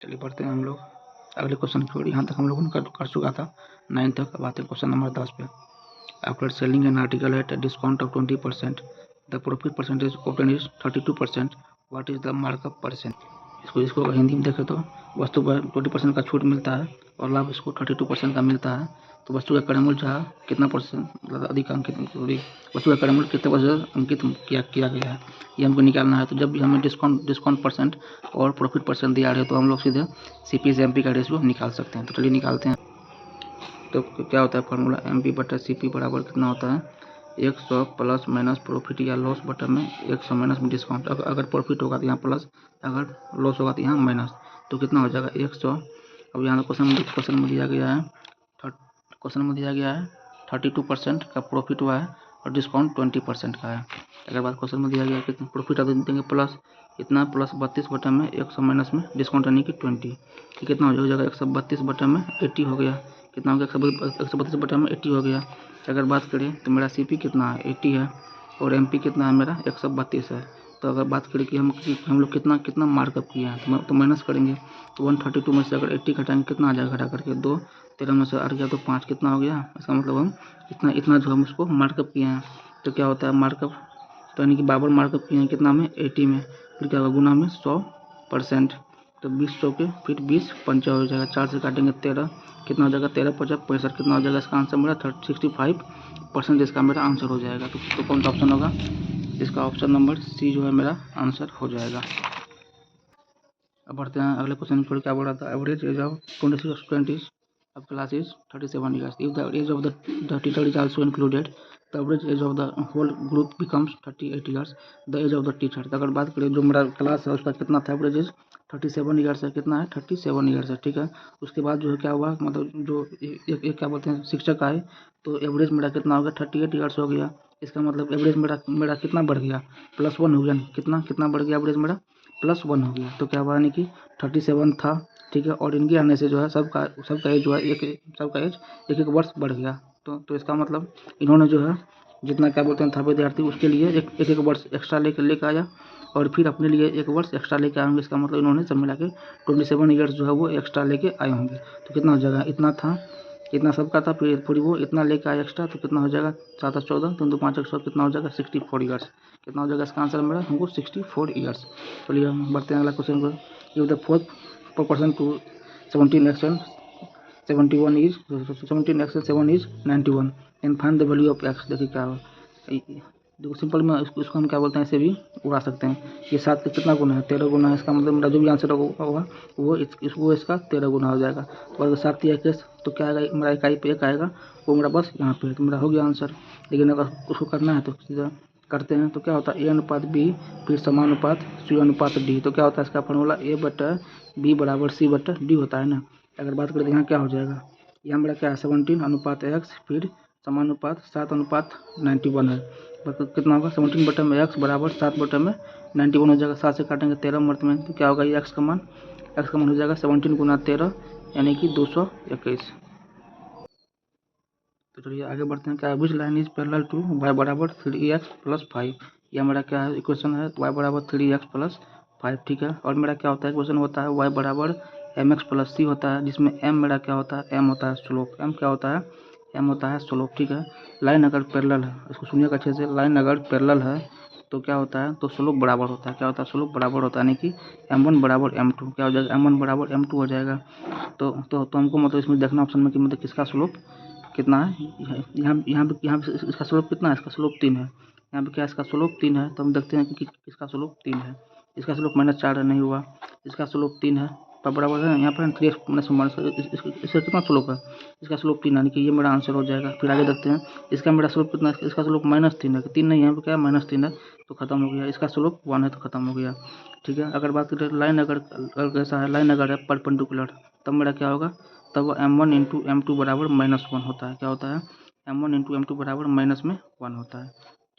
चलिए बढ़ते हैं हम लोग अगले क्वेश्चन की ओर। यहाँ तक हम लोगों ने कर चुका था 9 तक। अब आते हैं क्वेश्चन नंबर 10 पे। After selling an article at a discount of 20%, the profit percentage obtained is 32%. What is the markup percent? इसको अगर हिंदी में देखें तो वस्तु पर 20% का छूट मिलता है और लाभ इसको 32% का मिलता है। तो वस्तु का क्रय मूल्य जो है कितना परसेंट मतलब अधिक अंकित, वस्तु का क्रय मूल्य कितने प्रतिशत अंकित किया गया है, ये हमको निकालना है। तो जब भी हमें डिस्काउंट परसेंट और प्रॉफिट परसेंट दिया रहे तो हम लोग सीधे CP से MP का रेशियो निकाल सकते हैं। तो चलिए निकालते हैं। तो क्या होता है फार्मूला, MP बटा CP बराबर कितना होता है 100 प्लस माइनस प्रॉफिट या लॉस बटा में 100 माइनस में डिस्काउंट। अगर प्रॉफिट होगा तो यहाँ प्लस, अगर लॉस होगा तो यहाँ माइनस। तो कितना हो जाएगा 100। अब यहाँ क्वेश्चन में दिया गया है 32% का प्रॉफिट हुआ है और डिस्काउंट 20% का है। अगर बात क्वेश्चन में दिया गया है कितना प्रॉफिट देंगे प्लस इतना प्लस 32 बटा में 100 माइनस में डिस्काउंट यानी कि 20, तो कितना हो जाएगा 132 बटा में 80 हो गया। कितना हो गया 132 बटा में 80 हो गया। अगर बात करें तो मेरा CP कितना है 80 है और MP कितना है मेरा 132 है। तो अगर बात करें कि हम लोग कितना मार्कअप किए हैं तो माइनस करेंगे। तो 132 में से अगर 80 घटाएंगे कितना आ जाएगा, घटा करके 2, 13 में से 8 गया तो 5, कितना हो गया। इसका मतलब हम इतना जो हम उसको मार्कअप किए हैं। तो क्या होता है मार्कअप, तो यानी कि बराबर मार्कअप किए हैं कितना में 80 में, फिर क्या होगा गुना में 100%। तो 20 चौके फिर 20 पंचा हो जाएगा, 4 से काटेंगे 13, कितना हो जाएगा 13 पचास 65, कितना हो जाएगा इसका आंसर मेरा 65% इसका मेरा आंसर हो जाएगा। तो कौन सा ऑप्शन होगा, इसका ऑप्शन नंबर C जो है मेरा आंसर हो जाएगा। अब बढ़ते हैं अगले क्वेश्चन पर। क्या बोल रहा था, average age of 26 student of class is 37 years. If the age of the teacher is also included, the average age of the whole group becomes 38 years. The age of the teacher, अगर बात करें जो मेरा class है उसका कितना था average age 37 years है, कितना है 37 ईयर्स है, ठीक है। उसके बाद जो है क्या हुआ, मतलब जो एक क्या बोलते हैं शिक्षक आए तो एवरेज मेरा कितना हो गया 38 ईयर्स हो गया। इसका मतलब एवरेज मेरा कितना बढ़ गया, +1 हो गया। कितना बढ़ गया एवरेज मेरा, +1 हो गया। तो क्या हुआ यानी कि 37 था, ठीक है, और इनके आने से जो है सबका एज जो है सबका एज एक वर्ष बढ़ गया। तो इसका मतलब इन्होंने जो है जितना क्या बोलते हैं था विद्यार्थी उसके लिए एक वर्ष एक्स्ट्रा लेके आया और फिर अपने लिए 1 वर्ष एक्स्ट्रा लेके आए होंगे। इसका मतलब इन्होंने सब मिला के 27 ईयर्स जो है वो एक्स्ट्रा लेके आए होंगे। तो कितना हो जाएगा, इतना था, इतना सबका था, फिर वो इतना लेके आया एक्स्ट्रा, तो कितना हो जाएगा 7 14 3 2 5 100, कितना हो जाएगा 64 ईयर्स। कितना हो जाएगा इसका आंसर मेरा हमको 64 ईयर्स। चलिए हम बढ़ते हैं अगला क्वेश्चन पर। Give the fourth proportion to 17x and 71 is 17x and 7 is 91 and find the value of x। देखिए क्या देखो सिंपल में इसको हम क्या बोलते हैं, ऐसे भी उड़ा सकते हैं। ये 7 का कितना गुना है 13 गुना है। इसका मतलब मेरा जो भी आंसर होगा वो इसका 13 गुना हो जाएगा। और 7 या 21 तो क्या आएगा, मेरा इकाई पे 1 आएगा, वो मेरा बस यहाँ पे तो मेरा हो गया आंसर। लेकिन अगर उसको करना है तो सीधा करते हैं। तो क्या होता है A/B फिर समानुपात C/D। तो क्या होता है इसका फॉर्मूला A/B बराबर C/D होता है ना। अगर बात करें तो यहाँ क्या हो जाएगा, यहाँ मेरा क्या है 17/x फिर समानुपात 7/91 है। कितना होगा 17 में x बराबर 7/91 हो जाएगा। 7 से काटेंगे 13 मर्द में, तो क्या होगा ये x का मान हो जाएगा 17 गुना 13 यानी कि 221। तो चलिए आगे बढ़ते हैं। क्या which line is parallel to y बराबर 3x + 5। यह मेरा क्या है इक्वेशन है y बराबर 3x + 5, ठीक है। और मेरा क्या होता है इक्वेशन होता है y बराबर mx + c होता है, जिसमें m मेरा क्या होता है m होता है स्लोप। m क्या होता है m होता है स्लोप, ठीक है। लाइन अगर पैरेलल है, इसको सुनिएगा अच्छे से, लाइन अगर पैरेलल है तो क्या होता है, तो स्लोप बराबर होता है। क्या होता है स्लोप बराबर होता है, यानी कि m1 बराबर m2 क्या हो जाएगा, m1 बराबर m2 हो जाएगा। तो हमको मतलब इसमें देखना ऑप्शन में कि मतलब किसका स्लोप कितना है। यहाँ पे इसका स्लोप कितना है, इसका स्लोप 3 है। यहाँ पे क्या इसका स्लोप 3 है, तो हम देखते हैं कि इसका स्लोप 3 है। इसका स्लोप -4 नहीं हुआ, इसका स्लोप 3 है पर बराबर है यहाँ पर 3x - इसका कितना स्लोप है, इसका स्लोप 3 यानी कि ये मेरा आंसर हो जाएगा। फिर आगे देखते हैं इसका मेरा स्लोप कितना है, इसका स्लोप -3 है, 3 नहीं है यहाँ पे क्या है -3 है, तो खत्म हो गया। इसका स्लोप 1 है तो खत्म हो गया, ठीक है। अगर बात करें लाइन अगर कैसा है, लाइन अगर है परपेंडिकुलर, तब मेरा क्या होगा, तब m1 × m2 बराबर -1 होता है। क्या होता है m1 × m2 बराबर -1 होता है,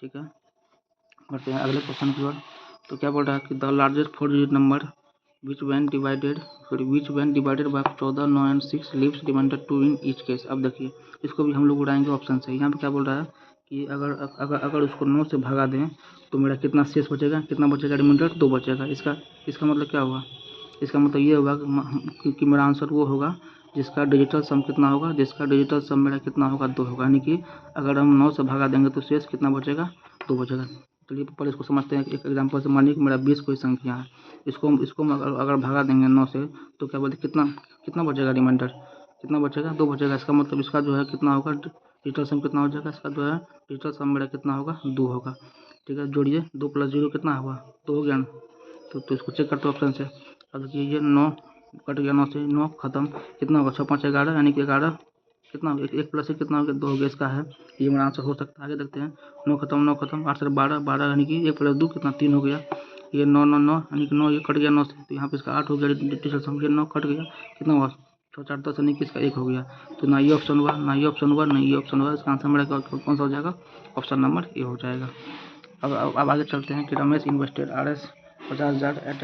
ठीक है। बढ़ते हैं अगले क्वेश्चन की ओर। तो क्या बोल रहा है कि the largest 4 digit number which when divided by 14 9 and 6 leaves remainder 2 in each case. अब देखिए इसको भी हम लोग उड़ाएंगे ऑप्शन से। यहाँ पे क्या बोल रहा है कि अगर उसको 9 से भगा दें तो मेरा कितना शेष बचेगा, कितना बचेगा रिमाइंडर 2 बचेगा। इसका मतलब क्या हुआ, इसका मतलब ये होगा कि मेरा आंसर वो होगा जिसका डिजिटल सम कितना होगा, जिसका डिजिटल सम मेरा कितना होगा 2 होगा। यानी कि अगर हम 9 से भगा देंगे तो शेष कितना बचेगा, 2 बचेगा। चलिए पहले इसको समझते हैं। एक एग्जाम्पल से मानिए कि मेरा 20 कोई संख्या है, इसको हम अगर भगा देंगे 9 से तो क्या बोलते कितना कितना बचेगा, रिमाइंडर कितना बचेगा, 2 बचेगा। इसका मतलब इसका जो है कितना होगा, डिजिटल सम कितना हो जाएगा, इसका जो है डिजिटल सम मेरा कितना होगा, 2 होगा। ठीक है, जोड़िए 2 + 0 कितना हुआ, 2 हो गया ना। तो इसको चेक करते ऑप्शन से। अब देखिए ये 9 कट गया, 9 से 9 खत्म, कितना होगा 6 × 5 = 11, यानी कि 11 कितना हो गया, 1 + 1 कितना हो गया, 2 हो गया। इसका है ये मेरा आंसर हो सकता है। आगे देखते हैं, 9 खत्म 9 खत्म, 8 से 12 12 यानी कि 1 + 2 कितना 3 हो गया। ये 9 9 9 यानी कि 9 ये कट गया 9 से, तो यहाँ पे इसका 8 हो गया। डिजिटल सम 9 कट गया, कितना हुआ 6 4 10 यानी कि इसका 1 हो गया। तो ना ये ऑप्शन हुआ, ना ये ऑप्शन हुआ, ना ये ऑप्शन हुआ। इसका आंसर मेरा कौन सा हो जाएगा, ऑप्शन नंबर ए हो जाएगा। अब आगे चलते हैं कि Ramesh invested Rs 50,000 at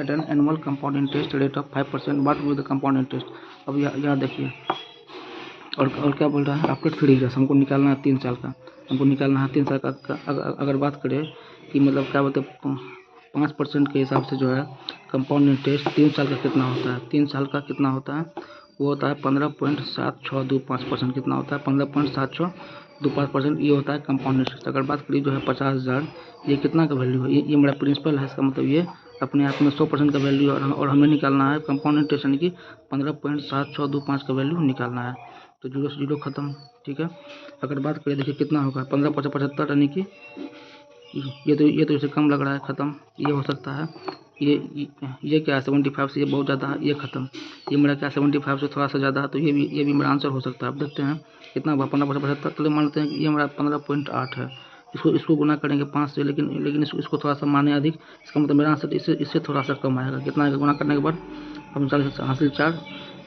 an annual compound interest rate of 5%, what will the compound interest. अब यहाँ देखिए और क्या बोल रहा है, आफ्टर 3 ईयर्स हमको निकालना है 3 साल का, हमको निकालना है 3 साल का। अगर बात करें कि मतलब क्या बोलते हैं 5% के हिसाब से जो है कंपाउंड इंटरेस्ट 3 साल का कितना होता है, 3 साल का कितना होता है, वो होता है 15.7625%। कितना होता है 15.7625%, ये होता है कंपाउंड इंटरेस्ट। अगर बात करिए जो है 50,000, ये कितना का वैल्यू है, ये मेरा प्रिंसिपल है। इसका मतलब ये अपने आप में 100% का वैल्यू है और हमें निकालना है कंपाउंड इंटरेस्ट यानी कि 15.7625 का वैल्यू निकालना है। तो 0 से 0 खत्म। ठीक है, अगर बात करें देखिए कितना होगा 15 × 5 = 75, यानी कि ये तो इससे कम लग रहा है, ख़त्म। ये हो सकता है ये क्या है 75 से, ये बहुत ज़्यादा है, ये ख़त्म। ये मेरा क्या 75 से थोड़ा सा ज़्यादा है, तो ये भी मेरा आंसर हो सकता है। अब देखते हैं कितना हुआ 15 × 75, चलिए मान लेते हैं कि ये मेरा 15.8 है। इसको गुना करेंगे 5 से, लेकिन इसको थोड़ा सा माने अधिक, इसका मतलब मेरा आंसर इससे थोड़ा सा कम आएगा। कितना आएगा गुना करने के बाद, 45 हासिल 4,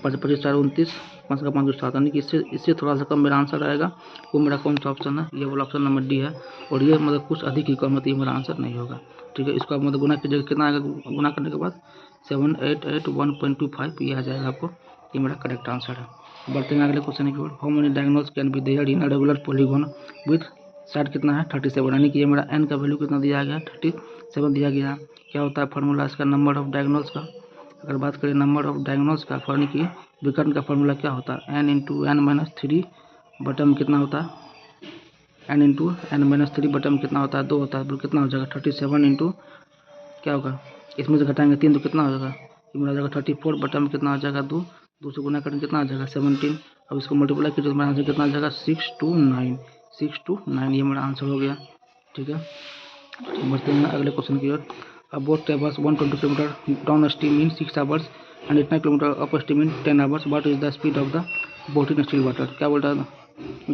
5 25 4 29, 5 का 5 7, यानी कि इससे थोड़ा सा कम मेरा आंसर आएगा। वो मेरा कौन सा ऑप्शन है, ये वाला ऑप्शन नंबर डी है। और ये मतलब कुछ अधिक ही कम है, तो ये मेरा आंसर नहीं होगा। ठीक है, इसको आप मतलब गुना कीजिएगा, कितना आएगा गुना करने के बाद 7881.25, ये आ जाएगा आपको, ये मेरा करेक्ट आंसर है। बढ़ते हैं अगले क्वेश्चन की ओर। How many diagonals can be there in a regular polygon with side कितना है 37, यानी कि ये मेरा n का वैल्यू कितना दिया गया है 37 दिया गया है। क्या होता है फार्मूला इसका, नंबर ऑफ डायगोनल्स का। अगर बात करें नंबर ऑफ डायगोनल्स का, यानी कि विकर्ण का फार्मूला क्या होता है, n × n - 3 बटन में कितना होता है, n × n - 3 बटन में कितना होता है 2 होता है, तो कितना हो जाएगा 37 इंटू क्या होगा, इसमें से घटाएंगे 3 तो कितना हो जाएगा, ये मेरा हो जाएगा 34 बटन में कितना हो जाएगा 2, 2 से गुना करेंगे कितना आ जाएगा 17। अब इसको मल्टीप्लाई कीजिए तो मेरा आंसर कितना आ जाएगा 6 to 9, ये मेरा आंसर हो गया। ठीक है, बढ़ते हैं अगले क्वेश्चन की ओर। A boat travels 120 km down stream in 6 hours and 8 km up stream in 10 hours. What is the speed of the boat in still water? क्या बोल रहा है,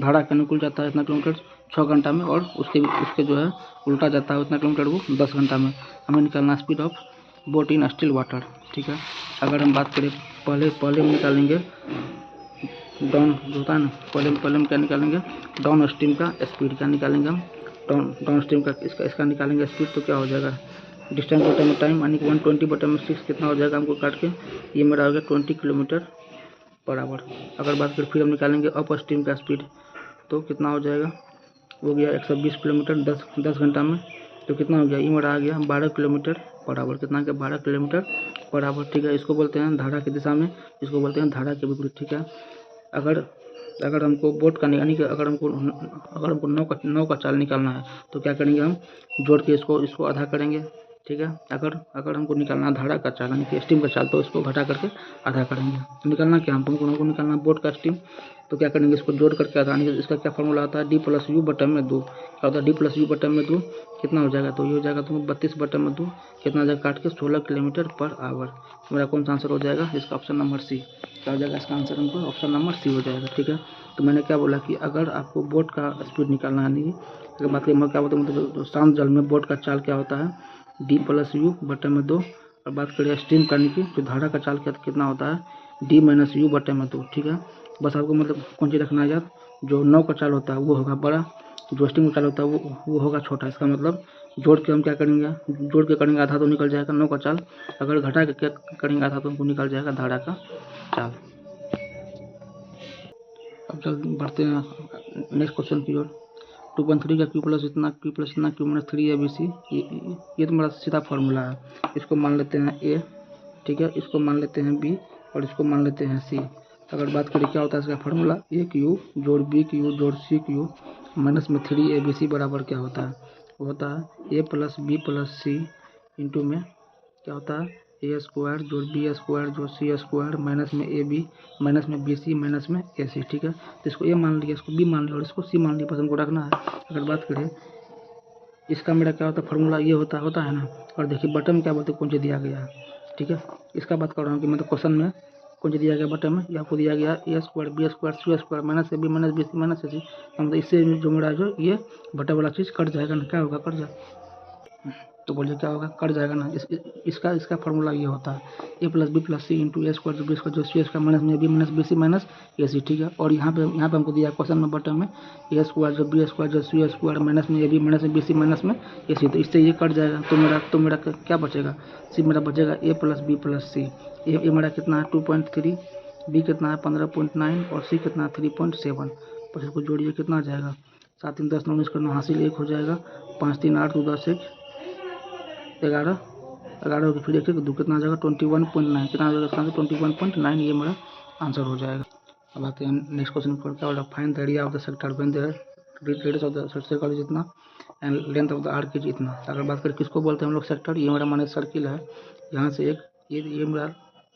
धारा के अनुकूल जाता है इतना किलोमीटर 6 घंटा में, और उसके जो है उल्टा जाता है उतना किलोमीटर वो 10 घंटा में। हमें निकालना speed of boat in still water. ठीक है, अगर हम बात करें पहले हम निकालेंगे डाउन जो होता है ना, पहले हम क्या निकालेंगे, डाउन स्ट्रीम का स्पीड क्या निकालेंगे हम, डाउन स्ट्रीम का इसका निकालेंगे स्पीड। तो क्या हो जाएगा डिस्टेंस बटे में टाइम, यानी कि 120 बटे में 6 कितना हो जाएगा हमको काट के, ये मेरा हो गया 20 km/h। अगर बात करें फिर हम निकालेंगे अप स्ट्रीम का स्पीड, तो कितना हो जाएगा, हो गया 120 किलोमीटर 10 घंटा में, तो कितना हो गया, ये मेरा आ गया 12 km/h। कितना आ गया 12 km/h। ठीक है, इसको बोलते हैं धारा की दिशा में, इसको बोलते हैं धारा के विपरीत। ठीक है, अगर हमको बोट का यानी कि अगर हमको नौ का चाल निकालना है तो क्या करेंगे, हम जोड़ के इसको आधा करेंगे। ठीक है, अगर हमको निकालना है धारा का चाल यानी कि स्टीम का चाल, तो इसको घटा करके आधा करेंगे। तो निकालना क्या हमको निकालना बोट का स्टीम, तो क्या करेंगे इसको जोड़ करके आधा, यानी कि इसका क्या फॉर्मूला आता है D + U बटे में 2। क्या होता है D + U बटे में 2 कितना हो जाएगा, तो ये हो जाएगा तुम 32 बटे में 2 कितना हो जाएगा काट के 16 km/h। मेरा कौन सा आंसर हो जाएगा, इसका ऑप्शन नंबर सी। क्या हो जाएगा इसका आंसर हमको ऑप्शन नंबर सी हो जाएगा। ठीक है, तो मैंने क्या बोला कि अगर आपको बोट का स्पीड निकालना है, नहीं अगर बात करें क्या बोलते हैं मतलब शांत जल में बोट का चाल क्या होता है D + U बटे में 2। और बात करें स्ट्रीम करने की, जो धारा का चाल कितना होता है D - U बटे में 2। ठीक है, बस आपको मतलब कौन चीज़ रखना है याद, जो नौ का चाल होता है वो होगा बड़ा, जो स्ट्रीम का चाल होता है वो होगा छोटा। इसका मतलब जोड़ के हम क्या करेंगे, जोड़ के करेंगे आधा तो निकल जाएगा नौ का चाल, अगर घटा के करेंगे आधा तो हमको निकल जाएगा धारा का चाल। अब चल बढ़ते हैं नेक्स्ट क्वेश्चन की ओर। 2.3 का क्यू प्लस इतना क्यू माइनस 3 ABC, ये तो मेरा सीधा फार्मूला है। इसको मान लेते हैं ए, ठीक है, इसको मान लेते हैं बी और इसको मान लेते हैं सी। अगर बात करें क्या होता है इसका फार्मूला, ए क्यू जोड़ बी क्यू जोड़ सी क्यू माइनस में 3abc बराबर क्या होता है, वो होता है a plus b plus c into में क्या होता है ए स्क्वायर जोड़ बी स्क्वायर जोड़ सी स्क्वायर माइनस में ए बी माइनस में बी सी माइनस में ए सी। ठीक है, तो इसको ए मान लिया, इसको बी मान लिया और इसको सी मान लिया, बस हमको रखना है। अगर बात करें इसका मेरा क्या होता है फार्मूला, ये होता है ना। और देखिए बटन में क्या बोलते हैं कौन सा दिया गया है। ठीक है, इसका बात कर रहा हूँ कि मतलब क्वेश्चन में कौन सा दिया गया बटन में, या आपको दिया गया a square b square c square minus a b minus b c minus a c. मतलब इससे जो मेरा जो ये बटन वाला चीज़ कट जाएगा ना, क्या होगा कट जाए, तो बोलिए क्या होगा कट जाएगा ना। इसका फार्मूला ये होता है a plus b plus c into a square b square जो सी स्क्वायर माइनस में b minus b c minus a c. ठीक है, और यहाँ पे हमको दिया क्वेश्चन में बटन में ए स्क्वायर जो बी स्क्वायर जो सी स्क्वायर माइनस में ए बी माइनस में बी सी माइनस में ए सी। तो इससे ये कट जाएगा, तो मेरा क्या बचेगा, सी मेरा बचेगा ए प्लस बी प्लस सी। ए मेरा कितना है 2.3, बी कितना है 15.9 और सी कितना है 3.7। बस इसको जोड़िए कितना आ जाएगा, 7 3 10 9 19 करना हासिल 1 हो जाएगा, 5 3 8 2 10 1 11 11 फिर एक दो कितना आ जाएगा 21.9, कितना आ जाएगा इसका आंसर 21.9, ये मेरा आंसर हो जाएगा। अब आते हैं नेक्स्ट क्वेश्चन पर, क्या बोला find the area of the sector when their radius of the circle जितना and length of the arc is इतना। अगर बात करें किसको बोलते हैं हम लोग सेक्टर, ये मेरा माने सर्किल है, यहाँ से एक ये मेरा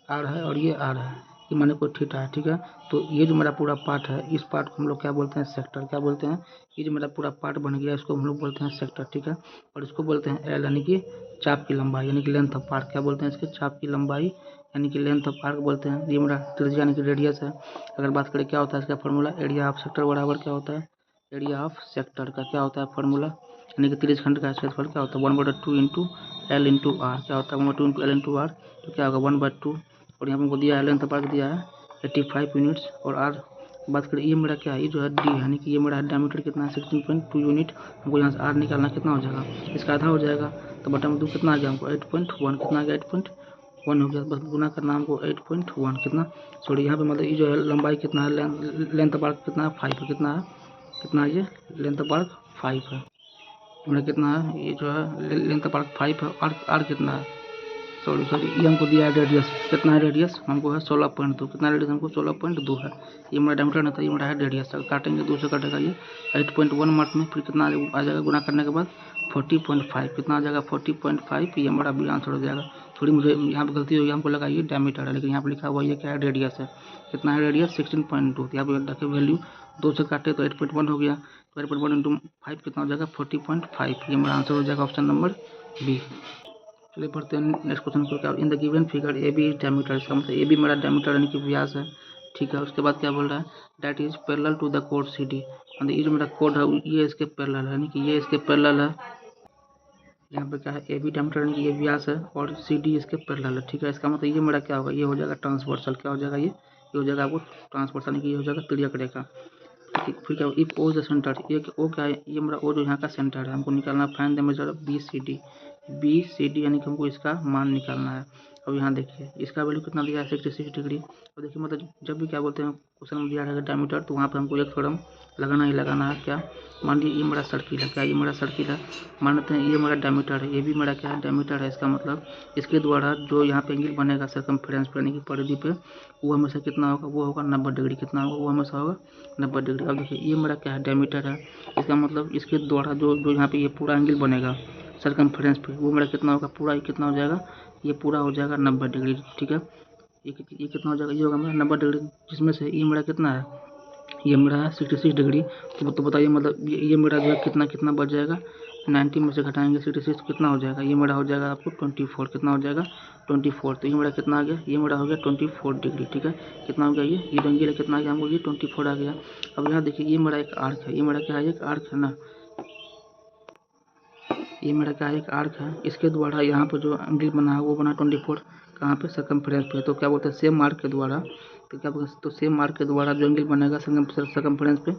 आर है और ये आर है, ये माने कोई थीटा है। ठीक है, तो ये जो मेरा पूरा पार्ट है इस पार्ट को हम लोग क्या बोलते हैं सेक्टर, क्या बोलते हैं, ये जो मेरा पूरा पार्ट बन गया इसको हम लोग बोलते हैं सेक्टर। ठीक है, और इसको बोलते हैं एल यानी कि चाप की लंबाई यानी कि लेंथ ऑफ आर्क, क्या बोलते हैं इसके चाप की लंबाई यानी कि लेंथ ऑफ आर्क बोलते हैं। ये मेरा त्रिज्या यानी कि रेडियस है। अगर बात करें क्या होता है इसका फार्मूला, एरिया ऑफ सेक्टर बराबर क्या होता है, एरिया ऑफ सेक्टर का क्या होता है फार्मूला, यानी कि त्रिज्यखंड का क्षेत्रफल क्या होता है 1/2 इंटू एल इंटू आर, क्या होता है 1/2 इंटू एल इंटू आर, तो क्या होगा 1/2। और यहाँ पर हमको दिया है लेंथ ऑफ आर्क दिया है 85 यूनिट्स। और आर बात करें ये मेरा क्या है, ये जो है डी यानी कि ये मेरा डायमीटर कितना है 16.2 यूनिट। हमको यहाँ से आर निकालना कितना हो जाएगा, इसका आधा हो जाएगा, तो बटा में 2 कितना आ गया हमको 8.1, कितना आ गया 8.1 हो गया, बस गुना करना हमको 8.1 कितना सॉरी यहाँ पे मतलब ये जो है लंबाई कितना है लेंथ ऑफ आर्क कितना है 5 है, कितना है ये लेंथ ऑफ आर्क 5 है, मेरा कितना है ये जो है लेंथ ऑफ आर्क 5 है। आर कितना है सॉरी ये हमको दिया है रेडियस, कितना है रेडियस हमको है 16.2, कितना रेडियस हमको 16.2 है। ये मेरा डायमीटर नहीं था, ये मेरा है रेडियस। अगर काटेंगे 2 से कटेगा ये 8.1 मार्क में, फिर कितना आ जाएगा गुना करने के बाद 40.5, कितना आ जाएगा 40.5, ये हमारा भी आंसर हो जाएगा। थोड़ी मुझे यहाँ पर गलती होगी, हमको लगा ये डायमीटर है लेकिन यहाँ पर लिखा हुआ ये क्या है रेडियस है। कितना है रेडियस 16.2, यहाँ पर रखे वैल्यू 2 से काटे तो 8.1 हो गया, तो 8.1 इंटू 5 कितना हो जाएगा 40.5, ये मेरा आंसर हो जाएगा ऑप्शन नंबर बी। चलिए पढ़ते हैं नेक्स्ट क्वेश्चन को, क्या in the given figure A B is diameter, इसका मतलब ए बी मेरा डायमीटर यानी कि व्यास है। ठीक है, उसके बाद क्या बोल रहा है that is parallel to the कोड सी डी, मतलब ये जो मेरा कोड है ये इसके पैरेलल है यानी कि ये इसके पैरेलल है। यहाँ पे क्या है ए बी डायमीटर यानी कि ये व्यास है और सी डी इसके पैरेलल है। ठीक है, इसका मतलब ये मेरा क्या होगा, ये हो जाएगा ट्रांसवर्सल, क्या हो जाएगा ये हो जाएगा आपको ट्रांसवर्सल यानी कि ये हो जाएगा तिर्यक रेखा। फिर क्या इफ ओ द सेंटर, ये ओ क्या है, ये मेरा ओ जो यहाँ का सेंटर है, हमको निकालना find the measure of B C D यानी कि हमको इसका मान निकालना है। अब यहाँ देखिए इसका वैल्यू कितना दिया है 66 डिग्री। और देखिए मतलब जब भी क्या बोलते हैं क्वेश्चन में दिया रहेगा डायमीटर, तो वहाँ पे हमको एक थोड़ा लगाना ही लगाना है। क्या मान लीजिए ये मेरा सर्किल है, क्या ये मेरा सर्किल है, मान लेते हैं ये मेरा डायमीटर है, ये भी मेरा क्या है डायमीटर है। इसका मतलब इसके द्वारा जो यहाँ पे एंगल बनेगा सर्कमफ्रेंस पे यानी कि परिधि पे, वो हमेशा कितना होगा, वो होगा 90 डिग्री, कितना होगा वो हमेशा होगा 90 डिग्री। अब देखिए ये मेरा क्या है डायमीटर है, इसका मतलब इसके द्वारा जो यहाँ पे ये पूरा एंगल बनेगा सर्कमफ्रेंस पे, वो मेरा कितना होगा पूरा, ये कितना हो जाएगा, ये पूरा हो जाएगा 90 डिग्री। ठीक है, ये कितना हो जाएगा, ये होगा मेरा 90 डिग्री, जिसमें से ये मेरा कितना है, ये मेरा है 66 डिग्री। तो बताइए मतलब ये मेरा जो है कितना बच जाएगा, 90 में से घटाएंगे 66 तो कितना हो जाएगा, ये मेरा हो जाएगा आपको 24, कितना हो जाएगा 24। तो ये मेरा कितना आ गया, ये मेरा हो गया 24 डिग्री। ठीक है, कितना हो गया ये एंगल है कितना आ गया हमको, ये 24 आ गया। अब यहाँ देखिए ये मेरा एक आर्क है, ये मेरा क्या है एक आर्क है ना, ये मेरा क्या है एक आर्क है, इसके द्वारा यहाँ पर जो एंगल बना है वो बना 24 कहाँ पे सर्कमफ्रेंस पे। तो क्या बोलते हैं सेम आर्क के द्वारा, तो क्या बोलते हैं तो सेम आर्क के द्वारा जो एंगल बनेगा सर्कमफ्रेंस पे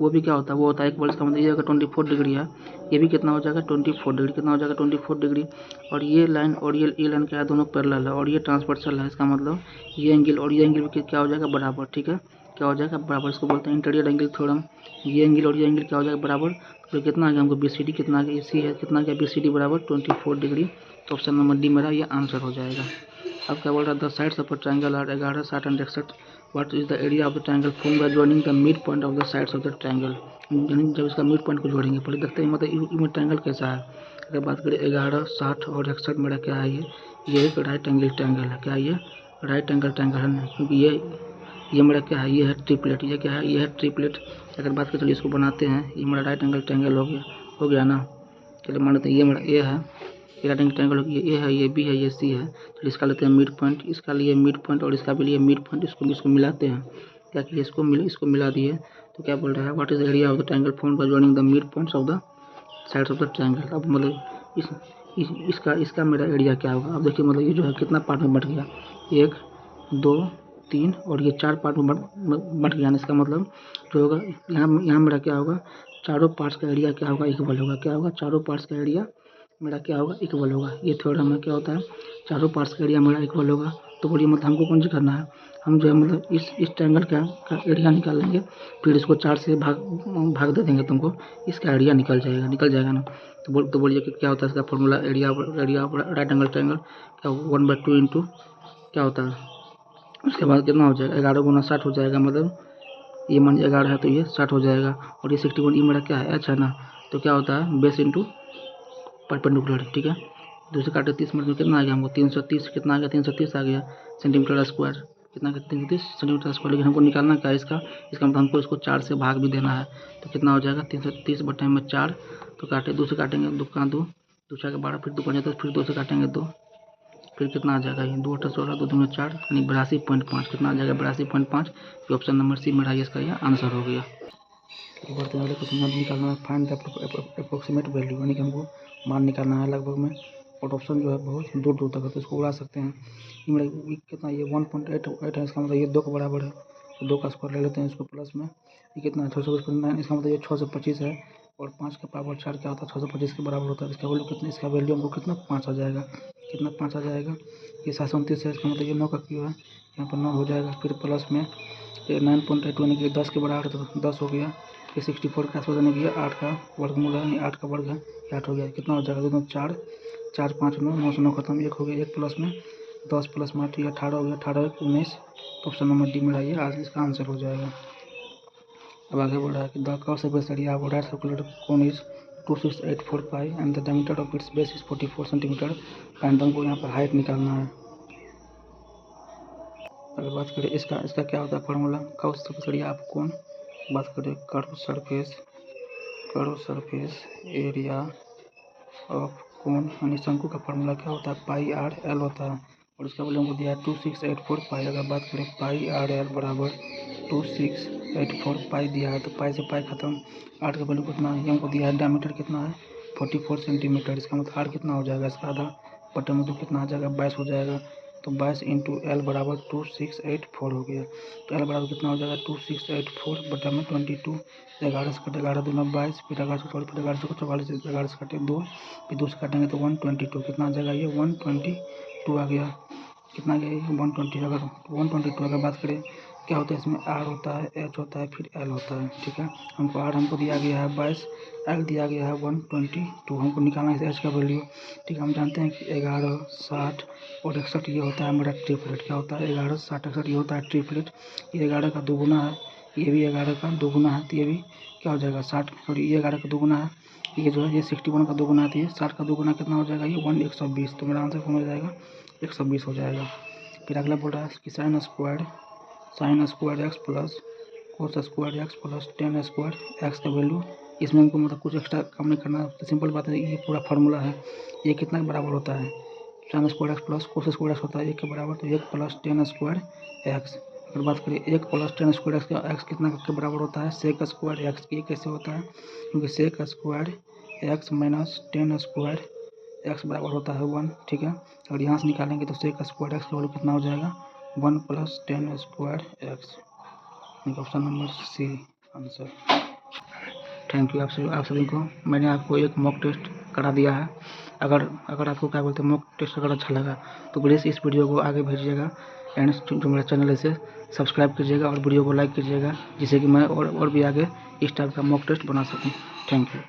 वो भी क्या होता है, वो होता है एक बॉल। इसका मतलब ये अगर 24 डिग्री है, ये भी कितना हो जाएगा 24 डिग्री, कितना हो जाएगा 24 डिग्री। और ये लाइन और ये लाइन क्या है दोनों पैरेलल है और ये ट्रांसवर्सल है, इसका मतलब ये एंगल और ये एंगल भी क्या हो जाएगा बराबर। ठीक है, क्या हो जाएगा बराबर, इसको बोलते हैं इंटीरियर एंगल थ्योरम। ये एंगल और ये एंगल क्या हो जाएगा बराबर, तो कितना आ गया हमको बी सी डी, कितना आ गया ए सी है, कितना आ गया बी सी डी बराबर 24 डिग्री। तो ऑप्शन नंबर डी मेरा ये आंसर हो जाएगा। अब क्या बोल रहा है, the sides of a triangle are 11, 60 and 61। What is the area of the triangle form by joining the mid point of the sides of the triangle. जब इसका मिड पॉइंट को जोड़ेंगे, पहले देखते हैं मतलब ये ट्रायंगल कैसा है। अगर बात करें 11, 60 और 61 मेरा क्या है, ये एक राइट एंगल ट्रायंगल है। क्या ये राइट एंगल ट्रायंगल है ना, क्योंकि ये मेरा क्या है, ये है ट्रिपलेट। ये क्या है, ये है ट्रिपलेट। अगर बात करें चलिए इसको बनाते हैं, ये मेरा राइट एंगल ट्रायंगल हो गया ना। चलिए मान लेते हैं ये मेरा ए है, ये राइट एंगल ट्रायंगल हो गया, ये ए है, ये बी है, ये सी है। चलिए इसका लेते हैं मिड पॉइंट, इसका लिए मिड पॉइंट और इसका भी लिए मिड पॉइंट, इसको मिलाते हैं। क्या किया, इसको मिला दिए। तो क्या बोल रहा है, what is the area of the triangle formed by joining the mid points of the sides of the triangle. अब मतलब इसका मेरा एरिया क्या होगा। अब देखिए मतलब ये जो है कितना पार्ट में बट गया, 1, 2, 3 और ये 4 पार्ट में बट गया। इसका मतलब जो होगा यहाँ मेरा क्या होगा, चारों पार्ट्स का एरिया क्या होगा, इक्वल होगा। क्या होगा, चारों पार्ट्स का एरिया मेरा क्या होगा, इक्वल होगा। ये थ्योरम में क्या होता है, चारों पार्ट्स का एरिया मेरा इक्वल होगा। तो बोलिए मतलब हमको कौन सी करना है, हम जो है मतलब इस ट्रायंगल का एरिया निकाल लेंगे, फिर इसको 4 से भाग दे देंगे, तुमको इसका एरिया निकल जाएगा ना। तो बोलिए कि क्या होता है इसका formula, area of right angle triangle क्या 1/2 इंटू क्या होता है, उसके बाद कितना हो जाएगा, 11 गुना 60 हो जाएगा। मतलब ये मान 11 है तो ये 60 हो जाएगा। और ये 61, ये मेरा क्या है, एच है ना। तो क्या होता है, बेस इंटू परपेंडिकुलर, ठीक है। दूसरे काटे 30 मिनट में कितना आ गया हमको, 330 कितना आ गया, 330 आ गया सेंटीमीटर स्क्वायर। कितना 330 सेंटीमीटर स्क्वायर। लेकिन हमको निकालना क्या है इसका मतलब हमको इसको 4 से भाग भी देना है। तो कितना हो जाएगा, 330/4। तो काटे, 2 से काटेंगे, 2 का 2, 2 4 12, फिर 2 5 10, फिर 2 से काटेंगे 2, फिर कितना आ जाएगा, ये 2 8 16, 2 2 4, यानी 82.5। कितना आ जाएगा, 82.5। ये ऑप्शन नंबर सी मेरा इसका यह आंसर हो गया। बढ़ते हैं अगले क्वेश्चन में, निकालना है फाइंड द अप्रोक्सीमेट वैल्यू, यानी कि हमको मान निकालना है लगभग में। और ऑप्शन जो है बहुत दूर दूर तक है, तो इसको उड़ा सकते हैं। ये मेरा कितना, ये 1.88 है, इसका मतलब ये 2 के बराबर है। तो 2 का स्क्वायर ले लेते हैं इसको प्लस में। ये कितना है, 629, इसका मतलब ये 625 है। और 5 के पावर 4 क्या होता है, 625 के बराबर होता है। इसका वैल्यू कितना, इसका वैल्यू हमको कितना 5 आ जाएगा। कितना 5 आ जाएगा, ये 729 है, इसका मतलब ये 9 का क्यू है, यहाँ पर 9 हो जाएगा। फिर प्लस में ये 9.82 यानी कि 10 के बराबर, तो 10 हो गया। ये 64 के आसपास यानी कि 8 का वर्गमूल है, 8 का वर्ग है, 8 हो गया। कितना हो जाएगा, 2 4 4 5 9, 9 से 9 खत्म, 1 हो गया। 1 प्लस में 10 प्लस में 8, 18 हो गया। 18 1 19। तो ऑप्शन नंबर डी मेरा ये आज इसका आंसर हो जाएगा। अब आगे बढ़ रहा है कि the curve surface area of right circular cone is 2684 pi and the diameter of its base is 44 centimetre. And हमको यहाँ पर हाइट निकालना है। अगर बात करें इसका क्या होता है formula, curve surface area of cone. बात करें curve surface area of cone, यानी शंकु का फॉर्मूला क्या होता है, पाई आर एल होता है। और इसका वैल्यू हमको दिया है 2684 पाई। अगर बात करें पाई आर एल बराबर 2684 पाई दिया है, तो पाई से पाई खत्म। आर का वैल्यू कितना है, हमको दिया है डायमीटर कितना है 44 सेंटीमीटर। इसका मतलब आर कितना हो जाएगा, इसका आधा बटे में 2 कितना आ जाएगा, 22 हो जाएगा। तो 22 इंटू एल बराबर 2684 हो गया। तो एल बराबर कितना हो जाएगा, 2684 बटा में 22। 11 से कटे 11 दूना 22, फिर 11 से 11 से 44, 11 से कटे 2, फिर 2 से काटेंगे तो 122। कितना आ जाएगा, ये 122 आ गया। कितना गया, ये 120। अगर 122 अगर बात करें क्या होता है, इसमें आर होता है, एच होता है, फिर एल होता है, ठीक है। हमको आर हमको दिया गया है 22, एल दिया गया है 122। हमको निकालना है एच का वैल्यू, ठीक है। हम जानते हैं कि 11 60 और 61 ये होता है मेरा ट्रिपलेट। क्या होता है, 11 60 61 ये होता है ट्रिपलेट। ये 11 का दोगुना है, ये भी 11 का दोगुना है, तो ये भी क्या हो जाएगा 60, और ये 11 का दोगुना है, ये जो है ये 61 का दोगुना है, तो ये 60 का दोगुना कितना हो जाएगा, ये 120। तो मेरा आंसर कौन हो जाएगा, 120 हो जाएगा। फिर अगला बोल रहा है कि sine square x plus cos square x plus tan square x का वैल्यू। इसमें हमको मतलब कुछ एक्स्ट्रा काम नहीं करना, तो सिंपल बात है, ये पूरा फार्मूला है। ये कितना के बराबर होता है, sine square x plus cos square x होता है 1 के बराबर, तो 1 प्लस टेन स्क्वायर एक्स। अगर बात करें 1 प्लस टेन स्क्वायर एक्स का एक्स कितना के बराबर होता है, सेक स्क्वायर एक्स। ये कैसे होता है, क्योंकि sec square x minus tan square x बराबर होता है 1, ठीक है। और यहाँ से निकालेंगे तो सेक स्क्वायर एक्स का वैल्यू कितना हो जाएगा, 1 plus tan square x. Option number C answer. Thank you आप सभी को। मैंने आपको एक मॉक टेस्ट करा दिया है। अगर आपको क्या बोलते हैं मॉक टेस्ट अगर अच्छा लगा तो प्लीज़ इस वीडियो को आगे भेजिएगा। एंड जो मेरा चैनल है इसे सब्सक्राइब कीजिएगा और वीडियो को लाइक कीजिएगा, जिससे कि मैं और भी आगे इस टाइप का मॉक टेस्ट बना सकूँ। Thank you.